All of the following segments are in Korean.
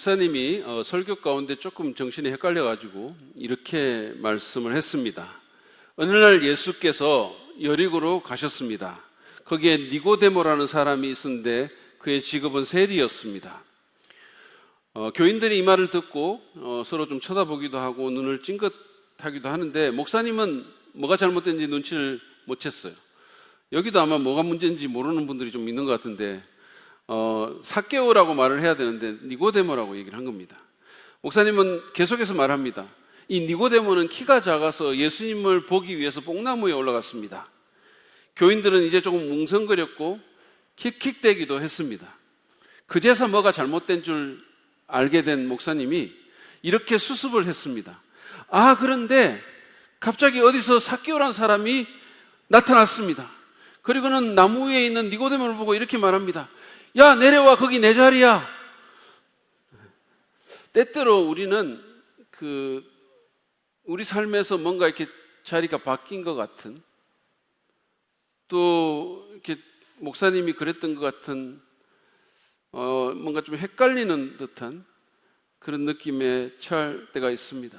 목사님이 설교 가운데 조금 정신이 헷갈려가지고 이렇게 말씀을 했습니다. 어느 날 예수께서 여리고로 가셨습니다. 거기에 니고데모라는 사람이 있었는데 그의 직업은 세리였습니다. 교인들이 이 말을 듣고 서로 좀 쳐다보기도 하고 눈을 찡긋하기도 하는데 목사님은 뭐가 잘못된지 눈치를 못 챘어요. 여기도 아마 뭐가 문제인지 모르는 분들이 좀 있는 것 같은데 삭개오라고 말을 해야 되는데 니고데모라고 얘기를 한 겁니다. 목사님은 계속해서 말합니다. 이 니고데모는 키가 작아서 예수님을 보기 위해서 뽕나무에 올라갔습니다. 교인들은 이제 조금 뭉성거렸고 킥킥대기도 했습니다. 그제서 뭐가 잘못된 줄 알게 된 목사님이 이렇게 수습을 했습니다. 그런데 갑자기 어디서 삭개오라는 사람이 나타났습니다. 그리고는 나무 위에 있는 니고데모를 보고 이렇게 말합니다. 야, 내려와, 거기 내 자리야. 때때로 우리는 우리 삶에서 뭔가 이렇게 자리가 바뀐 것 같은, 또 이렇게 목사님이 그랬던 것 같은 뭔가 좀 헷갈리는 듯한 그런 느낌에 처할 때가 있습니다.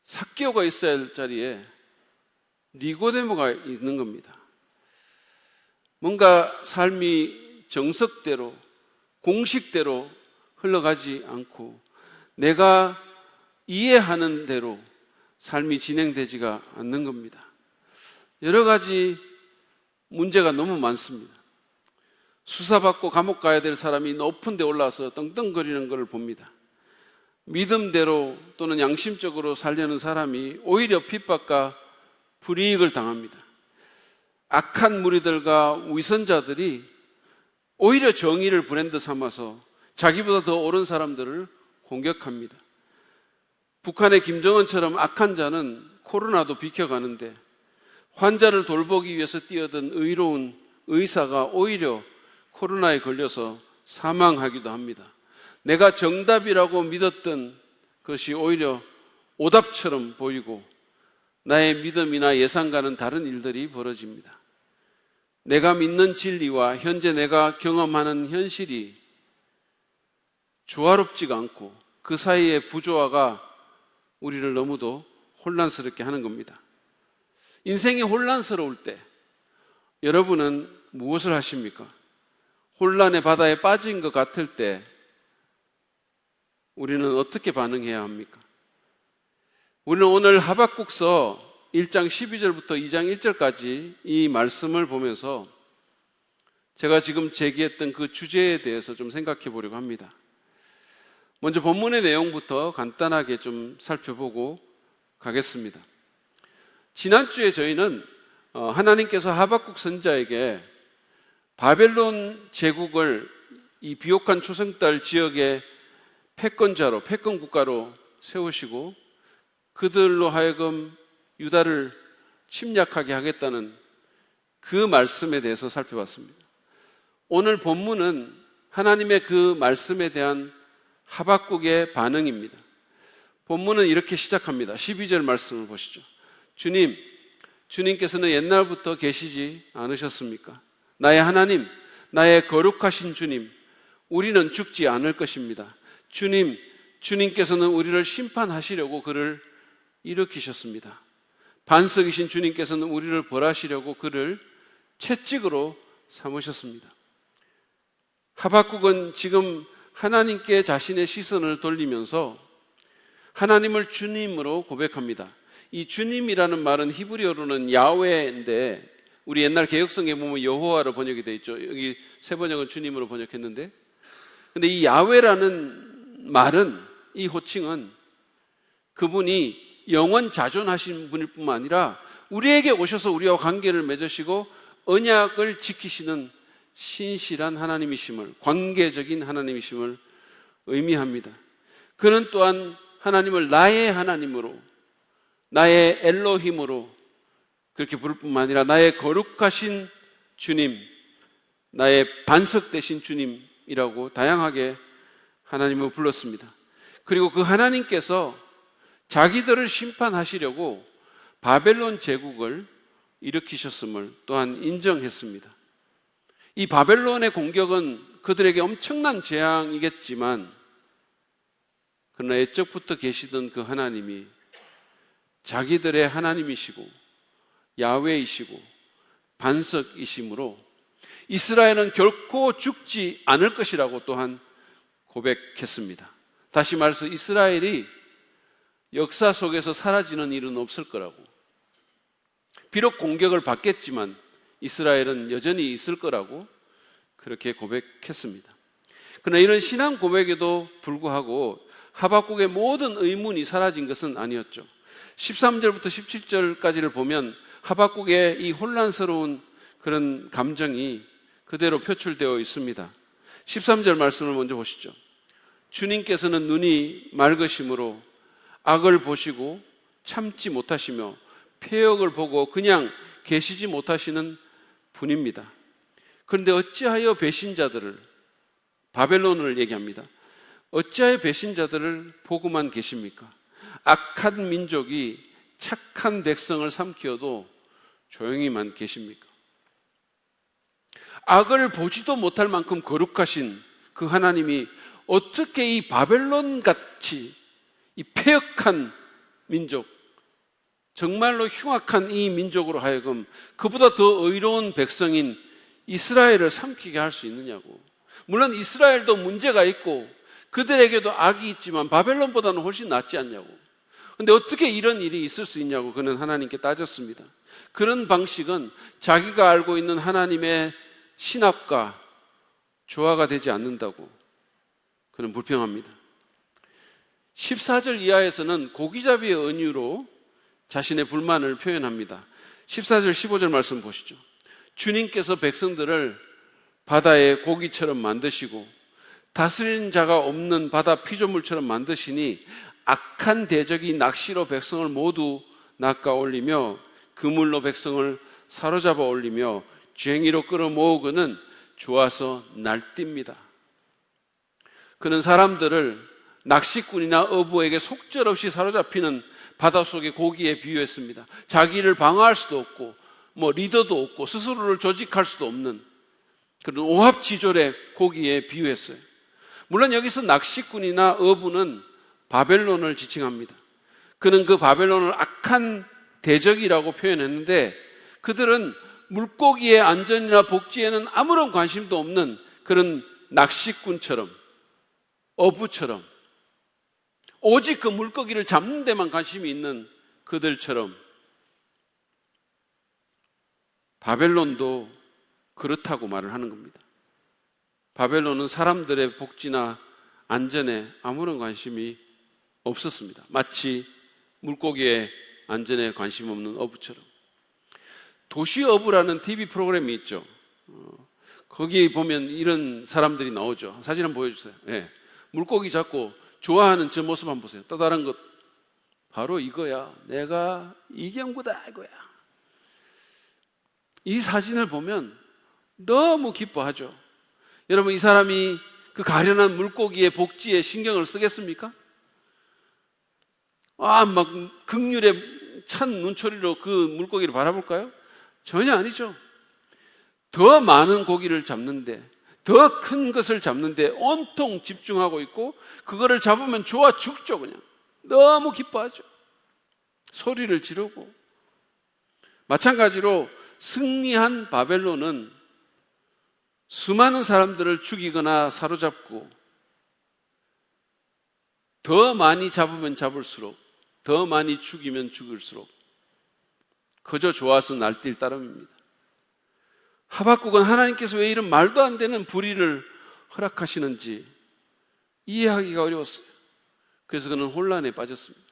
삭개오가 있어야 할 자리에 니고데모가 있는 겁니다. 뭔가 삶이 정석대로, 공식대로 흘러가지 않고 내가 이해하는 대로 삶이 진행되지가 않는 겁니다. 여러 가지 문제가 너무 많습니다. 수사받고 감옥 가야 될 사람이 높은 데 올라와서 떵떵거리는 것을 봅니다. 믿음대로 또는 양심적으로 살려는 사람이 오히려 핍박과 불이익을 당합니다. 악한 무리들과 위선자들이 오히려 정의를 브랜드 삼아서 자기보다 더 옳은 사람들을 공격합니다. 북한의 김정은처럼 악한 자는 코로나도 비켜가는데 환자를 돌보기 위해서 뛰어든 의로운 의사가 오히려 코로나에 걸려서 사망하기도 합니다. 내가 정답이라고 믿었던 것이 오히려 오답처럼 보이고 나의 믿음이나 예상과는 다른 일들이 벌어집니다. 내가 믿는 진리와 현재 내가 경험하는 현실이 조화롭지가 않고 그 사이의 부조화가 우리를 너무도 혼란스럽게 하는 겁니다. 인생이 혼란스러울 때 여러분은 무엇을 하십니까? 혼란의 바다에 빠진 것 같을 때 우리는 어떻게 반응해야 합니까? 우리는 오늘 하박국서 1장 12절부터 2장 1절까지 이 말씀을 보면서 제가 지금 제기했던 그 주제에 대해서 좀 생각해 보려고 합니다. 먼저 본문의 내용부터 간단하게 좀 살펴보고 가겠습니다. 지난주에 저희는 하나님께서 하박국 선지자에게 바벨론 제국을 이 비옥한 초승달 지역의 패권자로, 패권 국가로 세우시고 그들로 하여금 유다를 침략하게 하겠다는 그 말씀에 대해서 살펴봤습니다. 오늘 본문은 하나님의 그 말씀에 대한 하박국의 반응입니다. 본문은 이렇게 시작합니다. 12절 말씀을 보시죠. 주님께서는 옛날부터 계시지 않으셨습니까? 나의 하나님, 나의 거룩하신 주님, 우리는 죽지 않을 것입니다. 주님께서는 우리를 심판하시려고 그를 일으키셨습니다. 반석이신 주님께서는 우리를 벌하시려고 그를 채찍으로 삼으셨습니다. 하박국은 지금 하나님께 자신의 시선을 돌리면서 하나님을 주님으로 고백합니다. 이 주님이라는 말은 히브리어로는 야훼인데 우리 옛날 개역성에 보면 여호와로 번역이 되어 있죠. 여기 새 번역은 주님으로 번역했는데, 근데 이 야훼라는 말은, 이 호칭은 그분이 영원 자존하신 분일 뿐만 아니라 우리에게 오셔서 우리와 관계를 맺으시고 언약을 지키시는 신실한 하나님이심을, 관계적인 하나님이심을 의미합니다. 그는 또한 하나님을 나의 하나님으로, 나의 엘로힘으로 그렇게 부를 뿐만 아니라 나의 거룩하신 주님, 나의 반석 되신 주님이라고 다양하게 하나님을 불렀습니다. 그리고 그 하나님께서 자기들을 심판하시려고 바벨론 제국을 일으키셨음을 또한 인정했습니다. 이 바벨론의 공격은 그들에게 엄청난 재앙이겠지만, 그러나 옛적부터 계시던 그 하나님이 자기들의 하나님이시고 야훼이시고 반석이시므로 이스라엘은 결코 죽지 않을 것이라고 또한 고백했습니다. 다시 말해서 이스라엘이 역사 속에서 사라지는 일은 없을 거라고. 비록 공격을 받겠지만 이스라엘은 여전히 있을 거라고 그렇게 고백했습니다. 그러나 이런 신앙 고백에도 불구하고 하박국의 모든 의문이 사라진 것은 아니었죠. 13절부터 17절까지를 보면 하박국의 이 혼란스러운 그런 감정이 그대로 표출되어 있습니다. 13절 말씀을 먼저 보시죠. 주님께서는 눈이 맑으심으로 악을 보시고 참지 못하시며 폐역을 보고 그냥 계시지 못하시는 분입니다. 그런데 어찌하여 배신자들을, 바벨론을 얘기합니다. 어찌하여 배신자들을 보고만 계십니까? 악한 민족이 착한 백성을 삼키어도 조용히만 계십니까? 악을 보지도 못할 만큼 거룩하신 그 하나님이 어떻게 이 바벨론같이 이 패역한 민족, 정말로 흉악한 이 민족으로 하여금 그보다 더 의로운 백성인 이스라엘을 삼키게 할 수 있느냐고. 물론 이스라엘도 문제가 있고 그들에게도 악이 있지만 바벨론보다는 훨씬 낫지 않냐고. 그런데 어떻게 이런 일이 있을 수 있냐고 그는 하나님께 따졌습니다. 그런 방식은 자기가 알고 있는 하나님의 신압과 조화가 되지 않는다고 그는 불평합니다. 14절 이하에서는 고기잡이의 은유로 자신의 불만을 표현합니다. 14절 15절 말씀 보시죠. 주님께서 백성들을 바다의 고기처럼 만드시고 다스리는 자가 없는 바다 피조물처럼 만드시니 악한 대적이 낚시로 백성을 모두 낚아 올리며 그물로 백성을 사로잡아 올리며 쟁이로 끌어모으고는 좋아서 날뜁니다. 그는 사람들을 낚시꾼이나 어부에게 속절없이 사로잡히는 바닷속의 고기에 비유했습니다. 자기를 방어할 수도 없고 리더도 없고 스스로를 조직할 수도 없는 그런 오합지졸의 고기에 비유했어요. 물론 여기서 낚시꾼이나 어부는 바벨론을 지칭합니다. 그는 그 바벨론을 악한 대적이라고 표현했는데 그들은 물고기의 안전이나 복지에는 아무런 관심도 없는 그런 낚시꾼처럼 어부처럼 오직 그 물고기를 잡는 데만 관심이 있는 그들처럼 바벨론도 그렇다고 말을 하는 겁니다. 바벨론은 사람들의 복지나 안전에 아무런 관심이 없었습니다. 마치 물고기의 안전에 관심 없는 어부처럼. 도시어부라는 TV 프로그램이 있죠. 거기 보면 이런 사람들이 나오죠. 사진 한번 보여주세요. 네. 물고기 잡고 좋아하는 저 모습 한번 보세요. 또 다른 것 바로 이거야. 내가 이경구다 이거야. 이 사진을 보면 너무 기뻐하죠. 여러분, 이 사람이 그 가련한 물고기의 복지에 신경을 쓰겠습니까? 막 극률에 찬 눈초리로 그 물고기를 바라볼까요? 전혀 아니죠. 더 많은 고기를 잡는데, 더 큰 것을 잡는데 온통 집중하고 있고 그거를 잡으면 좋아 죽죠. 그냥 너무 기뻐하죠. 소리를 지르고. 마찬가지로 승리한 바벨론은 수많은 사람들을 죽이거나 사로잡고 더 많이 잡으면 잡을수록, 더 많이 죽이면 죽을수록 그저 좋아서 날뛸 따름입니다. 하박국은 하나님께서 왜 이런 말도 안 되는 불의를 허락하시는지 이해하기가 어려웠어요. 그래서 그는 혼란에 빠졌습니다.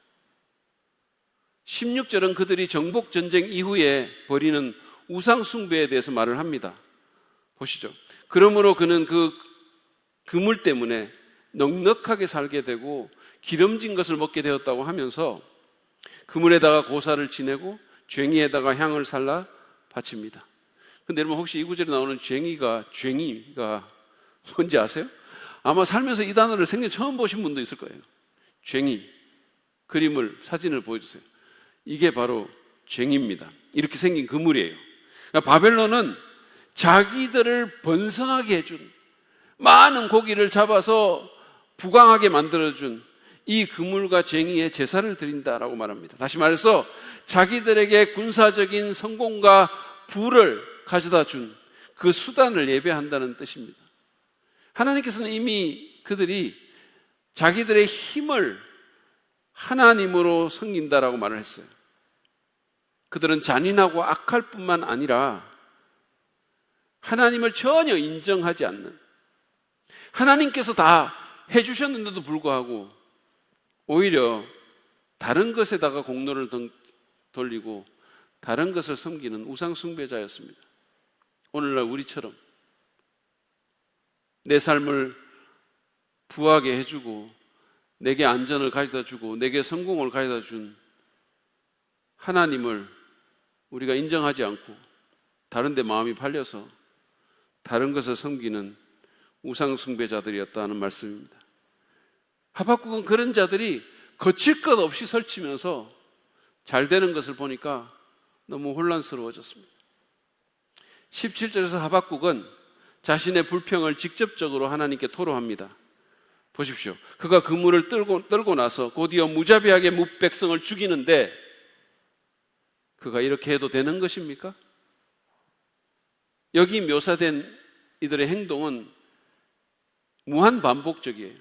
16절은 그들이 정복전쟁 이후에 벌이는 우상숭배에 대해서 말을 합니다. 보시죠. 그러므로 그는 그 그물 때문에 넉넉하게 살게 되고 기름진 것을 먹게 되었다고 하면서 그물에다가 고사를 지내고 쟁이에다가 향을 살라 바칩니다. 근데 여러분, 혹시 이 구절에 나오는 쟁이가 뭔지 아세요? 아마 살면서 이 단어를 생전 처음 보신 분도 있을 거예요. 쟁이. 그림을, 사진을 보여주세요. 이게 바로 쟁이입니다. 이렇게 생긴 그물이에요. 그러니까 바벨론은 자기들을 번성하게 해준, 많은 고기를 잡아서 부강하게 만들어준 이 그물과 쟁이에 제사를 드린다라고 말합니다. 다시 말해서 자기들에게 군사적인 성공과 부를 가져다 준 그 수단을 예배한다는 뜻입니다. 하나님께서는 이미 그들이 자기들의 힘을 하나님으로 섬긴다라고 말을 했어요. 그들은 잔인하고 악할 뿐만 아니라 하나님을 전혀 인정하지 않는, 하나님께서 다 해주셨는데도 불구하고 오히려 다른 것에다가 공로를 돌리고 다른 것을 섬기는 우상 숭배자였습니다. 오늘날 우리처럼 내 삶을 부하게 해주고 내게 안전을 가져다 주고 내게 성공을 가져다 준 하나님을 우리가 인정하지 않고 다른 데 마음이 팔려서 다른 것을 섬기는 우상 숭배자들이었다는 말씀입니다. 하박국은 그런 자들이 거칠 것 없이 설치면서 잘 되는 것을 보니까 너무 혼란스러워졌습니다. 17절에서 하박국은 자신의 불평을 직접적으로 하나님께 토로합니다. 보십시오. 그가 그물을 떨고 나서 곧이어 무자비하게 백성을 죽이는데 그가 이렇게 해도 되는 것입니까? 여기 묘사된 이들의 행동은 무한 반복적이에요.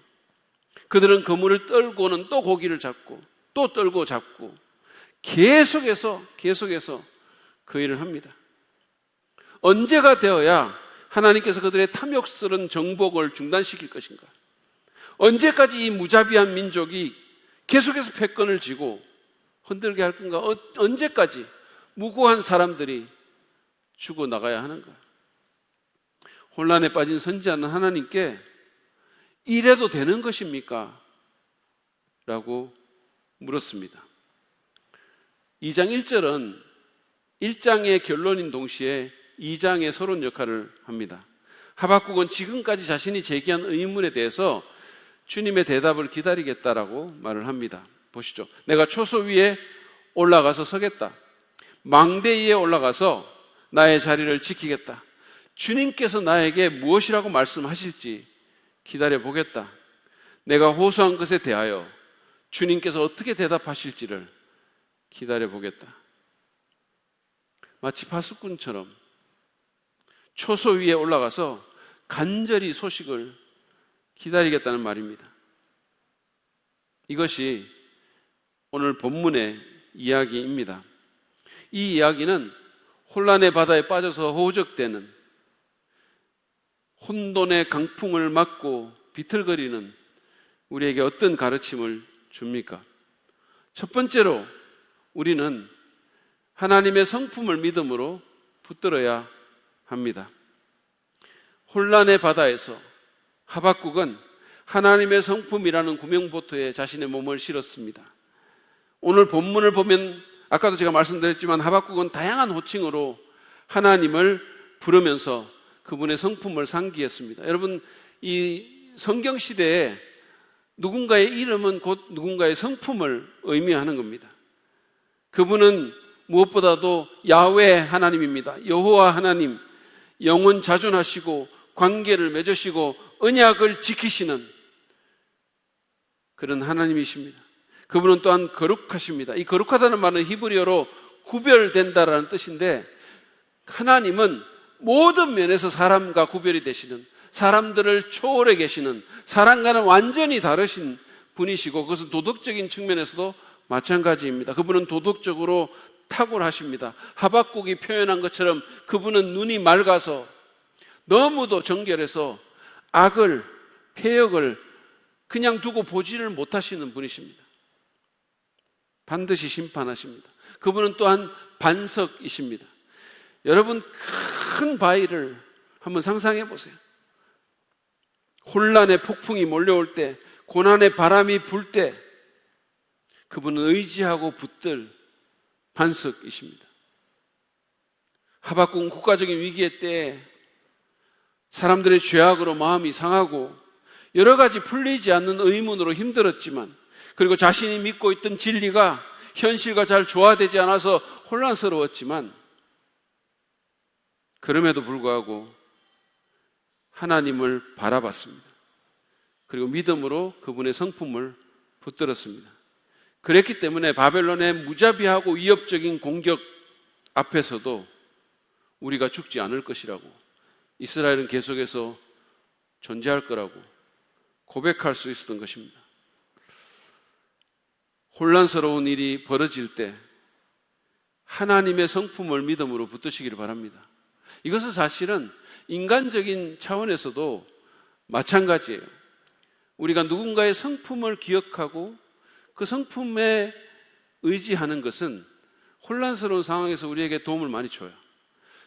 그들은 그물을 떨고는 또 고기를 잡고 또 떨고 잡고 계속해서 그 일을 합니다. 언제가 되어야 하나님께서 그들의 탐욕스러운 정복을 중단시킬 것인가? 언제까지 이 무자비한 민족이 계속해서 패권을 쥐고 흔들게 할 건가? 언제까지 무고한 사람들이 죽어나가야 하는가? 혼란에 빠진 선지자는 하나님께 이래도 되는 것입니까? 라고 물었습니다. 2장 1절은 1장의 결론인 동시에 2장의 서론 역할을 합니다. 하박국은 지금까지 자신이 제기한 의문에 대해서 주님의 대답을 기다리겠다라고 말을 합니다. 보시죠. 내가 초소 위에 올라가서 서겠다. 망대 위에 올라가서 나의 자리를 지키겠다. 주님께서 나에게 무엇이라고 말씀하실지 기다려 보겠다. 내가 호소한 것에 대하여 주님께서 어떻게 대답하실지를 기다려 보겠다. 마치 파수꾼처럼 초소 위에 올라가서 간절히 소식을 기다리겠다는 말입니다. 이것이 오늘 본문의 이야기입니다. 이 이야기는 혼란의 바다에 빠져서 호적되는 혼돈의 강풍을 맞고 비틀거리는 우리에게 어떤 가르침을 줍니까? 첫 번째로 우리는 하나님의 성품을 믿음으로 붙들어야 합니다. 혼란의 바다에서 하박국은 하나님의 성품이라는 구명보트에 자신의 몸을 실었습니다. 오늘 본문을 보면 아까도 제가 말씀드렸지만 하박국은 다양한 호칭으로 하나님을 부르면서 그분의 성품을 상기했습니다. 여러분, 이 성경시대에 누군가의 이름은 곧 누군가의 성품을 의미하는 겁니다. 그분은 무엇보다도 야훼 하나님입니다. 여호와 하나님, 영원 자존하시고 관계를 맺으시고 언약을 지키시는 그런 하나님이십니다. 그분은 또한 거룩하십니다. 이 거룩하다는 말은 히브리어로 구별된다라는 뜻인데, 하나님은 모든 면에서 사람과 구별이 되시는, 사람들을 초월해 계시는, 사람과는 완전히 다르신 분이시고, 그것은 도덕적인 측면에서도 마찬가지입니다. 그분은 도덕적으로 탁월하십니다. 하박국이 표현한 것처럼 그분은 눈이 맑아서 너무도 정결해서 악을, 폐역을 그냥 두고 보지를 못하시는 분이십니다. 반드시 심판하십니다. 그분은 또한 반석이십니다. 여러분, 큰 바위를 한번 상상해 보세요. 혼란의 폭풍이 몰려올 때, 고난의 바람이 불 때 그분은 의지하고 붙들 반석이십니다. 하박국은 국가적인 위기의 때에 사람들의 죄악으로 마음이 상하고 여러 가지 풀리지 않는 의문으로 힘들었지만, 그리고 자신이 믿고 있던 진리가 현실과 잘 조화되지 않아서 혼란스러웠지만, 그럼에도 불구하고 하나님을 바라봤습니다. 그리고 믿음으로 그분의 성품을 붙들었습니다. 그랬기 때문에 바벨론의 무자비하고 위협적인 공격 앞에서도 우리가 죽지 않을 것이라고, 이스라엘은 계속해서 존재할 거라고 고백할 수 있었던 것입니다. 혼란스러운 일이 벌어질 때 하나님의 성품을 믿음으로 붙드시기를 바랍니다. 이것은 사실은 인간적인 차원에서도 마찬가지예요. 우리가 누군가의 성품을 기억하고 그 성품에 의지하는 것은 혼란스러운 상황에서 우리에게 도움을 많이 줘요.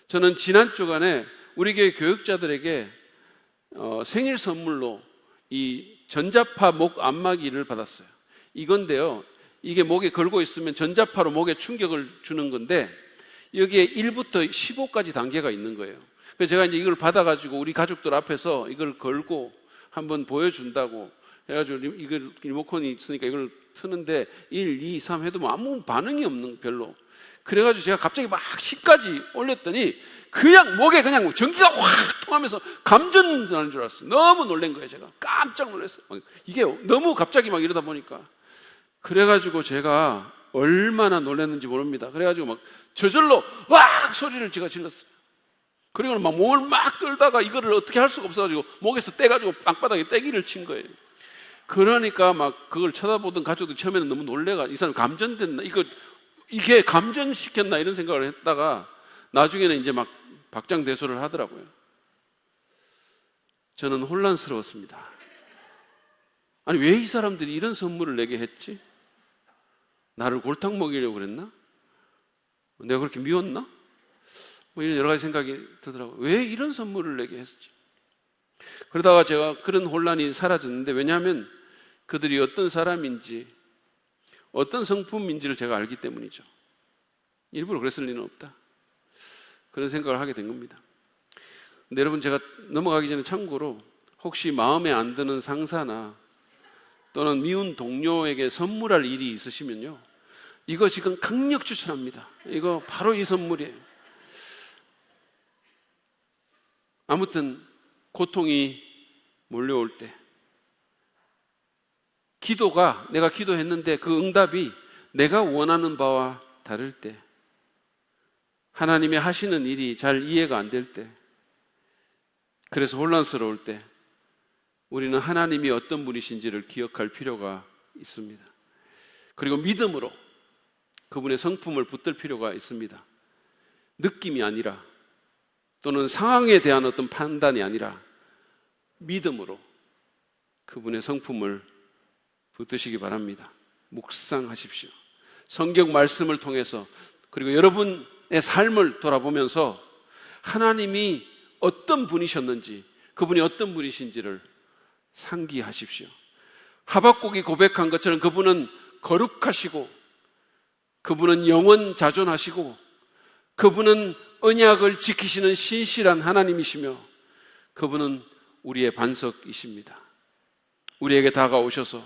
저는 지난 주간에 우리 교회 교육자들에게 생일 선물로 이 전자파 목 안마기를 받았어요. 이건데요, 이게 목에 걸고 있으면 전자파로 목에 충격을 주는 건데 여기에 1부터 15까지 단계가 있는 거예요. 그래서 제가 이제 이걸 받아가지고 우리 가족들 앞에서 이걸 걸고 한번 보여준다고 해가지고, 이걸 리모컨이 있으니까 이걸 트는데 1, 2, 3 해도 뭐 아무 반응이 없는, 별로. 그래가지고 제가 갑자기 막 10까지 올렸더니 그냥 목에 그냥 전기가 확 통하면서 감전 나는 줄 알았어요. 너무 놀란 거예요. 제가 깜짝 놀랐어요. 이게 너무 갑자기 막 이러다 보니까. 그래가지고 제가 얼마나 놀랐는지 모릅니다. 그래가지고 막 저절로 와 소리를 제가 질렀어요. 그리고는 막 몸을 막 끌다가 이거를 어떻게 할 수가 없어가지고 목에서 떼가지고 땅바닥에 떼기를 친 거예요. 그러니까 막 그걸 쳐다보던 가족들 처음에는 너무 놀래가, 이 사람 감전됐나, 이게 감전시켰나 이런 생각을 했다가 나중에는 이제 막 박장대소를 하더라고요. 저는 혼란스러웠습니다. 아니, 왜 이 사람들이 이런 선물을 내게 했지? 나를 골탕 먹이려고 그랬나? 내가 그렇게 미웠나? 뭐 이런 여러 가지 생각이 들더라고요. 왜 이런 선물을 내게 했지? 그러다가 제가 그런 혼란이 사라졌는데, 왜냐하면 그들이 어떤 사람인지 어떤 성품인지를 제가 알기 때문이죠. 일부러 그랬을 리는 없다, 그런 생각을 하게 된 겁니다. 근데 여러분, 제가 넘어가기 전에 참고로 혹시 마음에 안 드는 상사나 또는 미운 동료에게 선물할 일이 있으시면요, 이거 지금 강력 추천합니다. 이거 바로 이 선물이에요. 아무튼 고통이 몰려올 때, 기도가, 내가 기도했는데 그 응답이 내가 원하는 바와 다를 때, 하나님이 하시는 일이 잘 이해가 안 될 때, 그래서 혼란스러울 때 우리는 하나님이 어떤 분이신지를 기억할 필요가 있습니다. 그리고 믿음으로 그분의 성품을 붙들 필요가 있습니다. 느낌이 아니라, 또는 상황에 대한 어떤 판단이 아니라 믿음으로 그분의 성품을 붙드시기 바랍니다. 묵상하십시오. 성경 말씀을 통해서, 그리고 여러분의 삶을 돌아보면서 하나님이 어떤 분이셨는지, 그분이 어떤 분이신지를 상기하십시오. 하박국이 고백한 것처럼 그분은 거룩하시고, 그분은 영원 자존하시고, 그분은 언약을 지키시는 신실한 하나님이시며, 그분은 우리의 반석이십니다. 우리에게 다가오셔서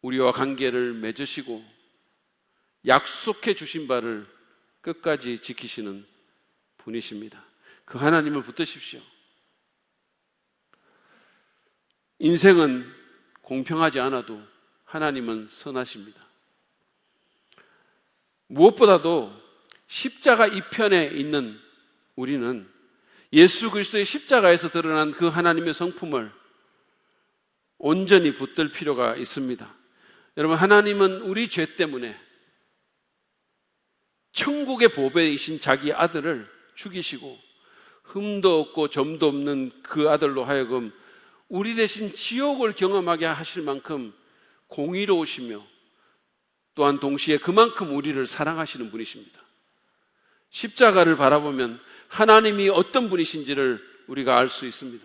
우리와 관계를 맺으시고 약속해 주신 바를 끝까지 지키시는 분이십니다. 그 하나님을 붙드십시오. 인생은 공평하지 않아도 하나님은 선하십니다. 무엇보다도 십자가 이편에 있는 우리는 예수 그리스도의 십자가에서 드러난 그 하나님의 성품을 온전히 붙들 필요가 있습니다. 여러분, 하나님은 우리 죄 때문에 천국의 보배이신 자기 아들을 죽이시고 흠도 없고 점도 없는 그 아들로 하여금 우리 대신 지옥을 경험하게 하실 만큼 공의로우시며, 또한 동시에 그만큼 우리를 사랑하시는 분이십니다. 십자가를 바라보면 하나님이 어떤 분이신지를 우리가 알 수 있습니다.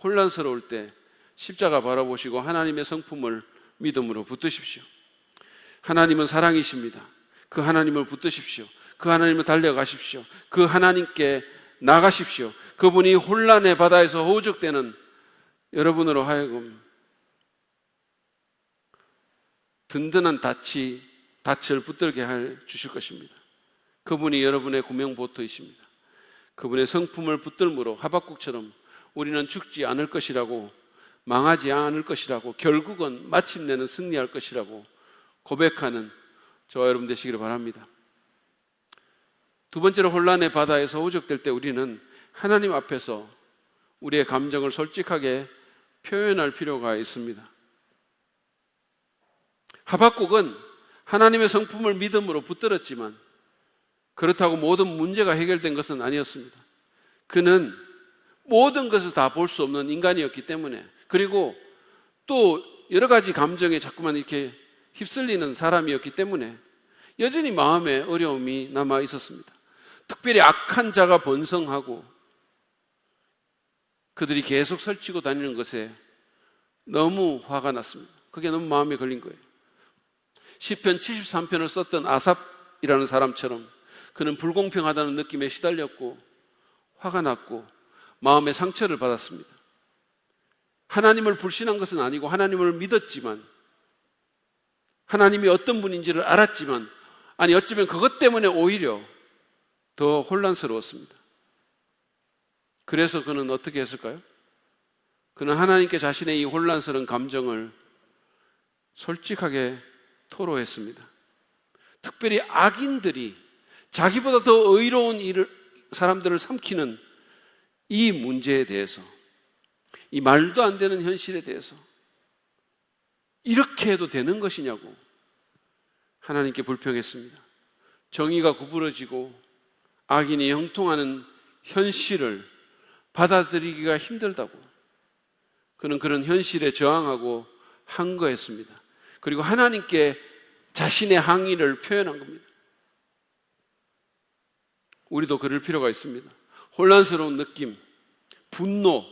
혼란스러울 때 십자가 바라보시고 하나님의 성품을 믿음으로 붙드십시오. 하나님은 사랑이십니다. 그 하나님을 붙드십시오. 그 하나님을 달려가십시오. 그 하나님께 나가십시오. 그분이 혼란의 바다에서 허우적대는 여러분으로 하여금 든든한 닻을 붙들게 해 주실 것입니다. 그분이 여러분의 구명보트이십니다. 그분의 성품을 붙들므로 하박국처럼 우리는 죽지 않을 것이라고, 망하지 않을 것이라고, 결국은 마침내는 승리할 것이라고 고백하는 저와 여러분 되시기를 바랍니다. 두 번째로, 혼란의 바다에서 오적될 때 우리는 하나님 앞에서 우리의 감정을 솔직하게 표현할 필요가 있습니다. 하박국은 하나님의 성품을 믿음으로 붙들었지만 그렇다고 모든 문제가 해결된 것은 아니었습니다. 그는 모든 것을 다 볼 수 없는 인간이었기 때문에, 그리고 또 여러 가지 감정에 자꾸만 이렇게 휩쓸리는 사람이었기 때문에 여전히 마음에 어려움이 남아 있었습니다. 특별히 악한 자가 번성하고 그들이 계속 설치고 다니는 것에 너무 화가 났습니다. 그게 너무 마음에 걸린 거예요. 시편 73편을 썼던 아삽이라는 사람처럼 그는 불공평하다는 느낌에 시달렸고 화가 났고 마음의 상처를 받았습니다. 하나님을 불신한 것은 아니고 하나님을 믿었지만, 하나님이 어떤 분인지를 알았지만, 아니 어쩌면 그것 때문에 오히려 더 혼란스러웠습니다. 그래서 그는 어떻게 했을까요? 그는 하나님께 자신의 이 혼란스러운 감정을 솔직하게 토로했습니다. 특별히 악인들이 자기보다 더 의로운 사람들을 삼키는 이 문제에 대해서, 이 말도 안 되는 현실에 대해서 이렇게 해도 되는 것이냐고 하나님께 불평했습니다. 정의가 구부러지고 악인이 형통하는 현실을 받아들이기가 힘들다고 그는 그런 현실에 저항하고 항거했습니다. 그리고 하나님께 자신의 항의를 표현한 겁니다. 우리도 그럴 필요가 있습니다. 혼란스러운 느낌, 분노,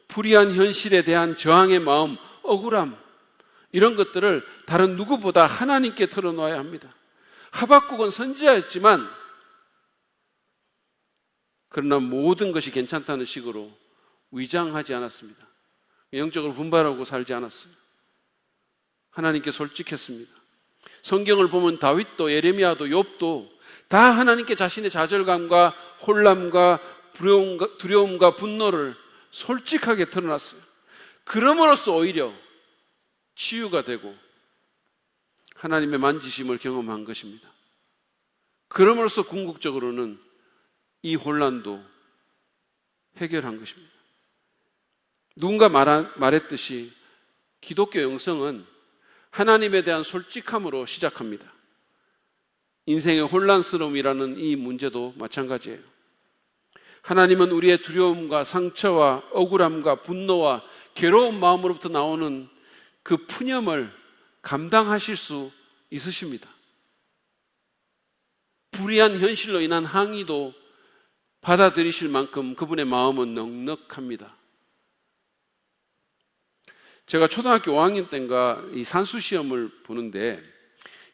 불의한 현실에 대한 저항의 마음, 억울함, 이런 것들을 다른 누구보다 하나님께 털어놓아야 합니다. 하박국은 선지자였지만 그러나 모든 것이 괜찮다는 식으로 위장하지 않았습니다. 영적으로 분발하고 살지 않았어요. 하나님께 솔직했습니다. 성경을 보면 다윗도 예레미야도 욥도 다 하나님께 자신의 좌절감과 혼란과 두려움과 분노를 솔직하게 털어놨어요. 그럼으로써 오히려 치유가 되고 하나님의 만지심을 경험한 것입니다. 그럼으로써 궁극적으로는 이 혼란도 해결한 것입니다. 누군가 말했듯이 기독교 영성은 하나님에 대한 솔직함으로 시작합니다. 인생의 혼란스러움이라는 이 문제도 마찬가지예요. 하나님은 우리의 두려움과 상처와 억울함과 분노와 괴로운 마음으로부터 나오는 그 푸념을 감당하실 수 있으십니다. 불의한 현실로 인한 항의도 받아들이실 만큼 그분의 마음은 넉넉합니다. 제가 초등학교 5학년 때인가 이 산수시험을 보는데,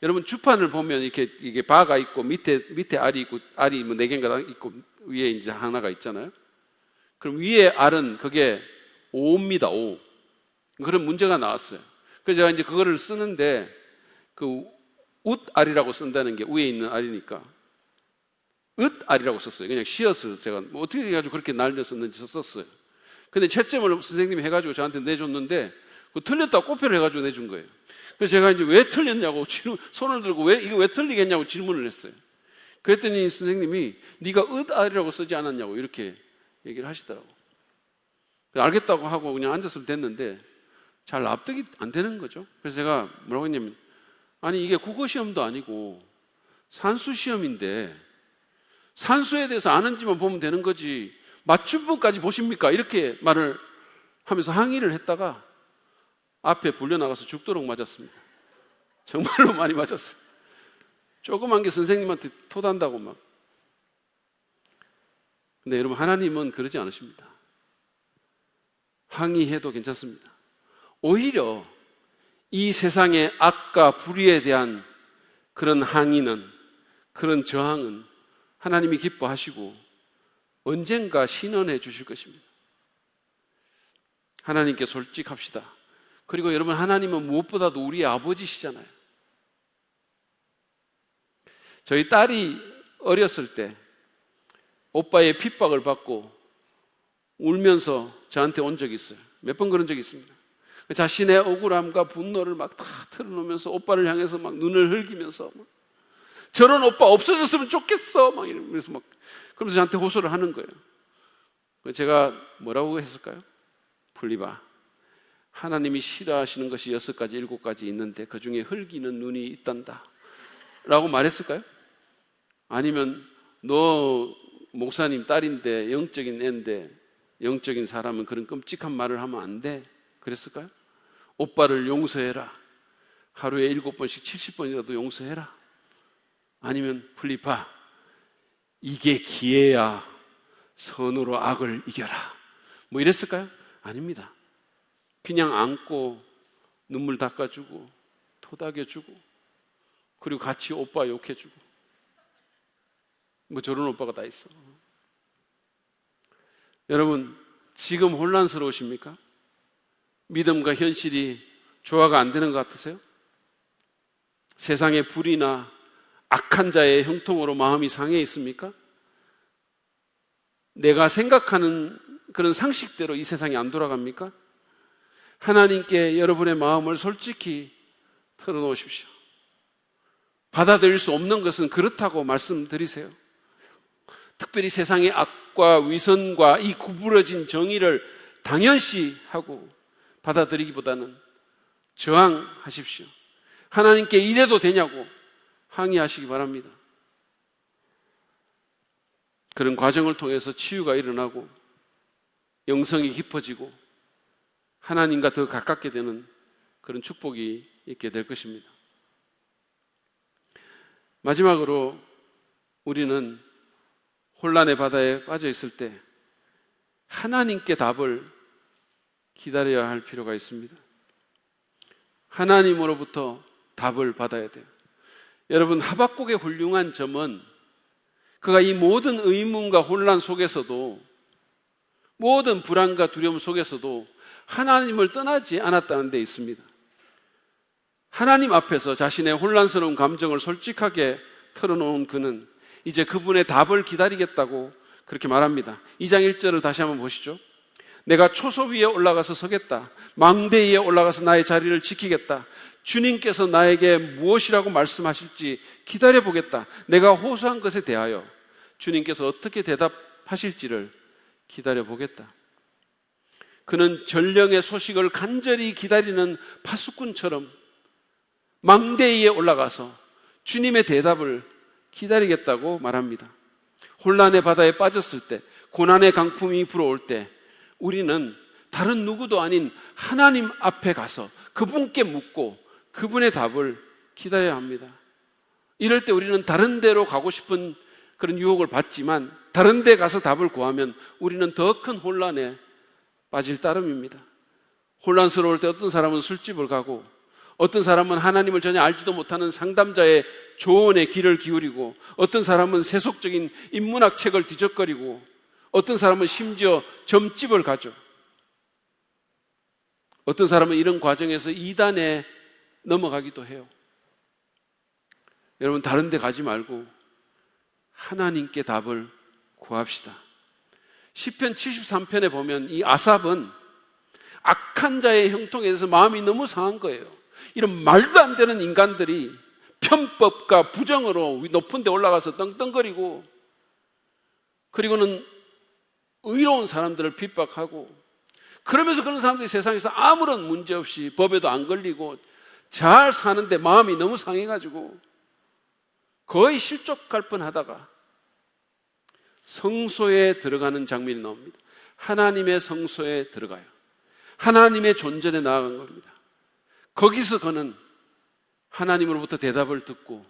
여러분 주판을 보면 이게 바가 있고 밑에 알이 있고, 알이 뭐 4개인가 있고 위에 이제 하나가 있잖아요. 그럼 위에 알은 그게 5입니다. 5. 그런 문제가 나왔어요. 그래서 제가 이제 그거를 쓰는데 그 웃알이라고 쓴다는 게 위에 있는 알이니까 웃알이라고 썼어요. 그냥 씌어서 제가 뭐 어떻게 해가지고 그렇게 날렸었는지 썼어요. 근데 채점을 선생님이 해가지고 저한테 내줬는데 그 틀렸다고 꼬표를 해가지고 내준 거예요. 그래서 제가 이제 왜 틀렸냐고 손을 들고 이거 왜 틀리겠냐고 질문을 했어요. 그랬더니 선생님이 네가 웃알이라고 쓰지 않았냐고 이렇게 얘기를 하시더라고요. 알겠다고 하고 그냥 앉았으면 됐는데 잘 납득이 안 되는 거죠. 그래서 제가 뭐라고 했냐면, 아니 이게 국어시험도 아니고 산수시험인데 산수에 대해서 아는지만 보면 되는 거지 맞춤법까지 보십니까? 이렇게 말을 하면서 항의를 했다가 앞에 불려나가서 죽도록 맞았습니다. 정말로 많이 맞았어요. 조그만 게 선생님한테 토단다고 막. 근데 여러분, 하나님은 그러지 않으십니다. 항의해도 괜찮습니다. 오히려 이 세상의 악과 불의에 대한 그런 항의는, 그런 저항은 하나님이 기뻐하시고 언젠가 신원해 주실 것입니다. 하나님께 솔직합시다. 그리고 여러분, 하나님은 무엇보다도 우리의 아버지시잖아요. 저희 딸이 어렸을 때 오빠의 핍박을 받고 울면서 저한테 온 적이 있어요. 몇 번 그런 적이 있습니다. 자신의 억울함과 분노를 막 다 털어놓으면서 오빠를 향해서 막 눈을 흘기면서 막 저런 오빠 없어졌으면 좋겠어 막 이러면서 막 그러면서 저한테 호소를 하는 거예요. 제가 뭐라고 했을까요? 풀리바, 하나님이 싫어하시는 것이 6가지 7가지 있는데 그 중에 흘기는 눈이 있단다 라고 말했을까요? 아니면 너 목사님 딸인데 영적인 애인데 영적인 사람은 그런 끔찍한 말을 하면 안 돼 그랬을까요? 오빠를 용서해라, 하루에 7번씩 70번이라도 용서해라. 아니면 풀리파, 이게 기회야, 선으로 악을 이겨라, 뭐 이랬을까요? 아닙니다. 그냥 안고 눈물 닦아주고 토닥여주고 그리고 같이 오빠 욕해주고 뭐 저런 오빠가 다 있어. 여러분, 지금 혼란스러우십니까? 믿음과 현실이 조화가 안 되는 것 같으세요? 세상의 불이나 악한 자의 형통으로 마음이 상해 있습니까? 내가 생각하는 그런 상식대로 이 세상이 안 돌아갑니까? 하나님께 여러분의 마음을 솔직히 털어놓으십시오. 받아들일 수 없는 것은 그렇다고 말씀드리세요. 특별히 세상의 악과 위선과 이 구부러진 정의를 당연시하고 받아들이기보다는 저항하십시오. 하나님께 이래도 되냐고 항의하시기 바랍니다. 그런 과정을 통해서 치유가 일어나고 영성이 깊어지고 하나님과 더 가깝게 되는 그런 축복이 있게 될 것입니다. 마지막으로 우리는 혼란의 바다에 빠져 있을 때 하나님께 답을 기다려야 할 필요가 있습니다. 하나님으로부터 답을 받아야 돼요. 여러분, 하박국의 훌륭한 점은 그가 이 모든 의문과 혼란 속에서도, 모든 불안과 두려움 속에서도 하나님을 떠나지 않았다는 데 있습니다. 하나님 앞에서 자신의 혼란스러운 감정을 솔직하게 털어놓은 그는 이제 그분의 답을 기다리겠다고 그렇게 말합니다. 2장 1절을 다시 한번 보시죠. 내가 초소 위에 올라가서 서겠다. 망대 위에 올라가서 나의 자리를 지키겠다. 주님께서 나에게 무엇이라고 말씀하실지 기다려보겠다. 내가 호소한 것에 대하여 주님께서 어떻게 대답하실지를 기다려보겠다. 그는 전령의 소식을 간절히 기다리는 파수꾼처럼 망대 위에 올라가서 주님의 대답을 기다리겠다고 말합니다. 혼란의 바다에 빠졌을 때, 고난의 강풍이 불어올 때 우리는 다른 누구도 아닌 하나님 앞에 가서 그분께 묻고 그분의 답을 기다려야 합니다. 이럴 때 우리는 다른 데로 가고 싶은 그런 유혹을 받지만 다른 데 가서 답을 구하면 우리는 더 큰 혼란에 빠질 따름입니다. 혼란스러울 때 어떤 사람은 술집을 가고 어떤 사람은 하나님을 전혀 알지도 못하는 상담자의 조언에 귀를 기울이고 어떤 사람은 세속적인 인문학 책을 뒤적거리고 어떤 사람은 심지어 점집을 가죠. 어떤 사람은 이런 과정에서 이단에 넘어가기도 해요. 여러분, 다른 데 가지 말고 하나님께 답을 구합시다. 시편 73편에 보면 이 아삽은 악한 자의 형통에 대해서 마음이 너무 상한 거예요. 이런 말도 안 되는 인간들이 편법과 부정으로 높은 데 올라가서 떵떵거리고 그리고는 의로운 사람들을 핍박하고 그러면서 그런 사람들이 세상에서 아무런 문제 없이 법에도 안 걸리고 잘 사는데 마음이 너무 상해가지고 거의 실족할 뻔하다가 성소에 들어가는 장면이 나옵니다. 하나님의 성소에 들어가요. 하나님의 존전에 나아간 겁니다. 거기서 그는 하나님으로부터 대답을 듣고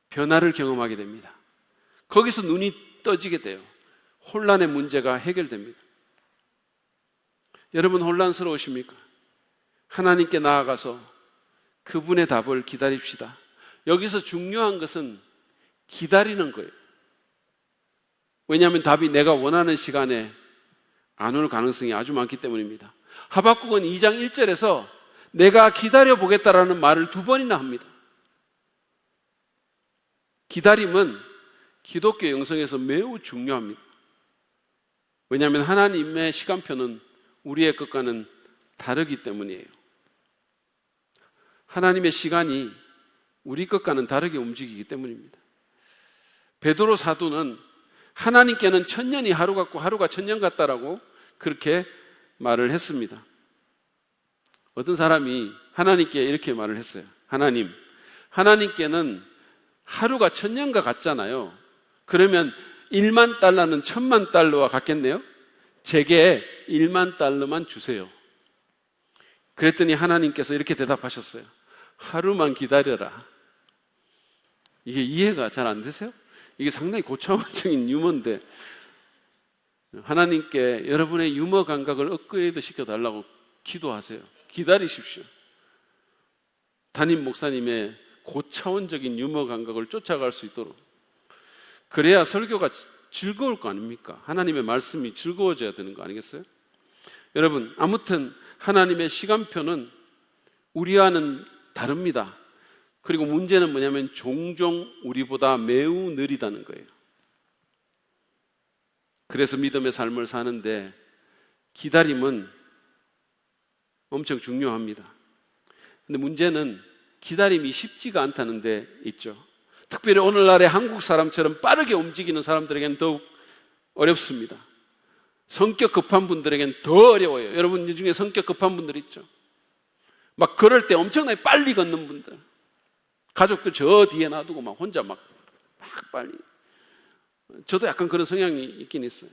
변화를 경험하게 됩니다. 거기서 눈이 떠지게 돼요. 혼란의 문제가 해결됩니다. 여러분, 혼란스러우십니까? 하나님께 나아가서 그분의 답을 기다립시다. 여기서 중요한 것은 기다리는 거예요. 왜냐하면 답이 내가 원하는 시간에 안 올 가능성이 아주 많기 때문입니다. 하박국은 2장 1절에서 내가 기다려보겠다라는 말을 2번이나 합니다. 기다림은 기독교 영성에서 매우 중요합니다. 왜냐하면 하나님의 시간표는 우리의 것과는 다르기 때문이에요. 하나님의 시간이 우리 것과는 다르게 움직이기 때문입니다. 베드로 사도는 하나님께는 천년이 하루 같고 하루가 천년 같다라고 그렇게 말을 했습니다. 어떤 사람이 하나님께 이렇게 말을 했어요. 하나님께는 하루가 천년과 같잖아요. 그러면 1만 달러는 1000만 달러와 같겠네요. 제게 1만 달러만 주세요. 그랬더니 하나님께서 이렇게 대답하셨어요. 하루만 기다려라. 이게 이해가 잘 안 되세요? 이게 상당히 고차원적인 유머인데, 하나님께 여러분의 유머 감각을 업그레이드 시켜달라고 기도하세요. 기다리십시오. 담임 목사님의 고차원적인 유머 감각을 쫓아갈 수 있도록. 그래야 설교가 즐거울 거 아닙니까? 하나님의 말씀이 즐거워져야 되는 거 아니겠어요? 여러분, 아무튼 하나님의 시간표는 우리와는 다릅니다. 그리고 문제는 뭐냐면 종종 우리보다 매우 느리다는 거예요. 그래서 믿음의 삶을 사는데 기다림은 엄청 중요합니다. 근데 문제는 기다림이 쉽지가 않다는 데 있죠. 특별히 오늘날의 한국 사람처럼 빠르게 움직이는 사람들에게는 더욱 어렵습니다. 성격 급한 분들에게는 더 어려워요. 여러분 이 중에 성격 급한 분들 있죠. 막 걸을 때 엄청나게 빨리 걷는 분들, 가족들 저 뒤에 놔두고 막 혼자 막 빨리. 저도 약간 그런 성향이 있긴 있어요.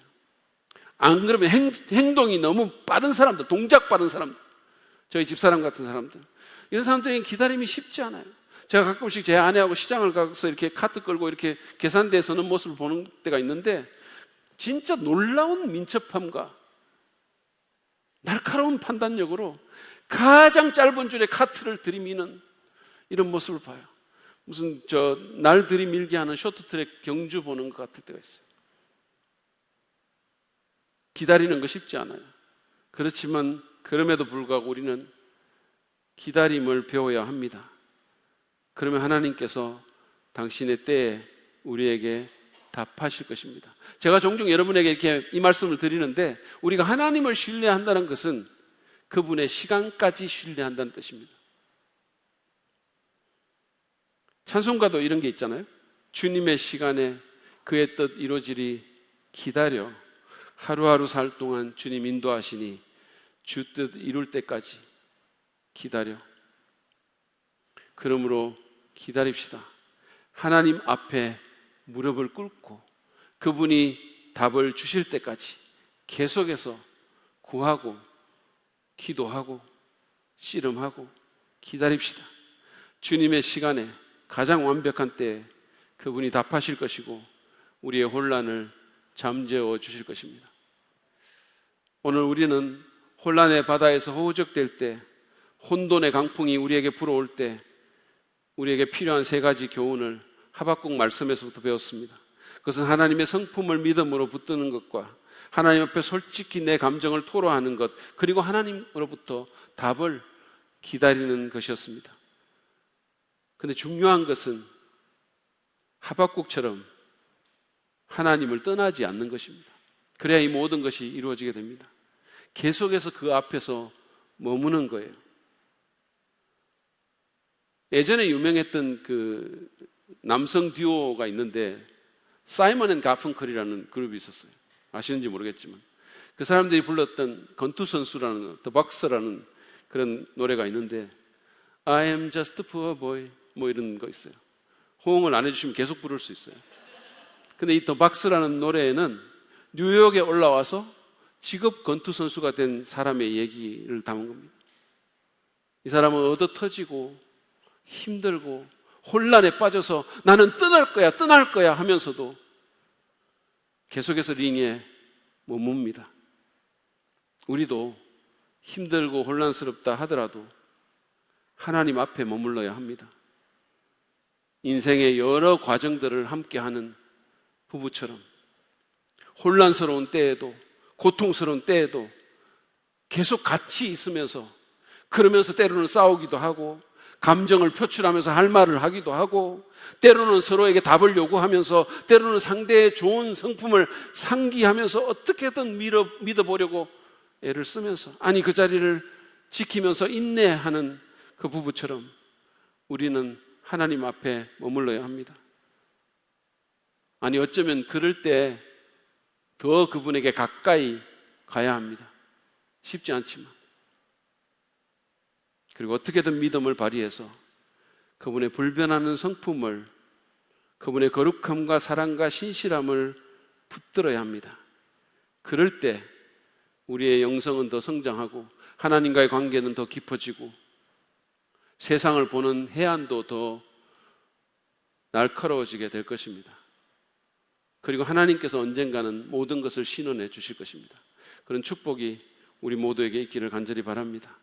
안 그러면 행동이 너무 빠른 사람들, 동작 빠른 사람들, 저희 집사람 같은 사람들, 이런 사람들에게는 기다림이 쉽지 않아요. 제가 가끔씩 제 아내하고 시장을 가서 이렇게 카트 끌고 이렇게 계산대에 서는 모습을 보는 때가 있는데 진짜 놀라운 민첩함과 날카로운 판단력으로 가장 짧은 줄에 카트를 들이미는 이런 모습을 봐요. 무슨 날 들이밀게 하는 쇼트트랙 경주 보는 것 같을 때가 있어요. 기다리는 거 쉽지 않아요. 그렇지만 그럼에도 불구하고 우리는 기다림을 배워야 합니다. 그러면 하나님께서 당신의 때에 우리에게 답하실 것입니다. 제가 종종 여러분에게 이렇게 이 말씀을 드리는데, 우리가 하나님을 신뢰한다는 것은 그분의 시간까지 신뢰한다는 뜻입니다. 찬송가도 이런 게 있잖아요. 주님의 시간에 그의 뜻 이루어지리 기다려 하루하루 살 동안 주님 인도하시니 주 뜻 이룰 때까지 기다려. 그러므로 기다립시다. 하나님 앞에 무릎을 꿇고 그분이 답을 주실 때까지 계속해서 구하고 기도하고 씨름하고 기다립시다. 주님의 시간에 가장 완벽한 때에 그분이 답하실 것이고 우리의 혼란을 잠재워 주실 것입니다. 오늘 우리는 혼란의 바다에서 허우적댈 때, 혼돈의 강풍이 우리에게 불어올 때 우리에게 필요한 세 가지 교훈을 하박국 말씀에서부터 배웠습니다. 그것은 하나님의 성품을 믿음으로 붙드는 것과 하나님 앞에 솔직히 내 감정을 토로하는 것, 그리고 하나님으로부터 답을 기다리는 것이었습니다. 그런데 중요한 것은 하박국처럼 하나님을 떠나지 않는 것입니다. 그래야 이 모든 것이 이루어지게 됩니다. 계속해서 그 앞에서 머무는 거예요. 예전에 유명했던 그 남성 듀오가 있는데 사이먼 앤 가펑클이라는 그룹이 있었어요. 아시는지 모르겠지만 그 사람들이 불렀던 건투선수라는 The Box라는 그런 노래가 있는데 I am just a poor boy 뭐 이런 거 있어요. 호응을 안 해주시면 계속 부를 수 있어요. 근데 이 The Box라는 노래에는 뉴욕에 올라와서 직업 건투선수가 된 사람의 얘기를 담은 겁니다. 이 사람은 얻어 터지고 힘들고 혼란에 빠져서 나는 떠날 거야 하면서도 계속해서 링에 머뭅니다. 우리도 힘들고 혼란스럽다 하더라도 하나님 앞에 머물러야 합니다. 인생의 여러 과정들을 함께하는 부부처럼 혼란스러운 때에도 고통스러운 때에도 계속 같이 있으면서, 그러면서 때로는 싸우기도 하고 감정을 표출하면서 할 말을 하기도 하고, 때로는 서로에게 답을 요구하면서, 때로는 상대의 좋은 성품을 상기하면서 어떻게든 믿어보려고 애를 쓰면서, 아니 그 자리를 지키면서 인내하는 그 부부처럼 우리는 하나님 앞에 머물러야 합니다. 아니 어쩌면 그럴 때 더 그분에게 가까이 가야 합니다. 쉽지 않지만. 그리고 어떻게든 믿음을 발휘해서 그분의 불변하는 성품을, 그분의 거룩함과 사랑과 신실함을 붙들어야 합니다. 그럴 때 우리의 영성은 더 성장하고 하나님과의 관계는 더 깊어지고 세상을 보는 해안도 더 날카로워지게 될 것입니다. 그리고 하나님께서 언젠가는 모든 것을 신원해 주실 것입니다. 그런 축복이 우리 모두에게 있기를 간절히 바랍니다.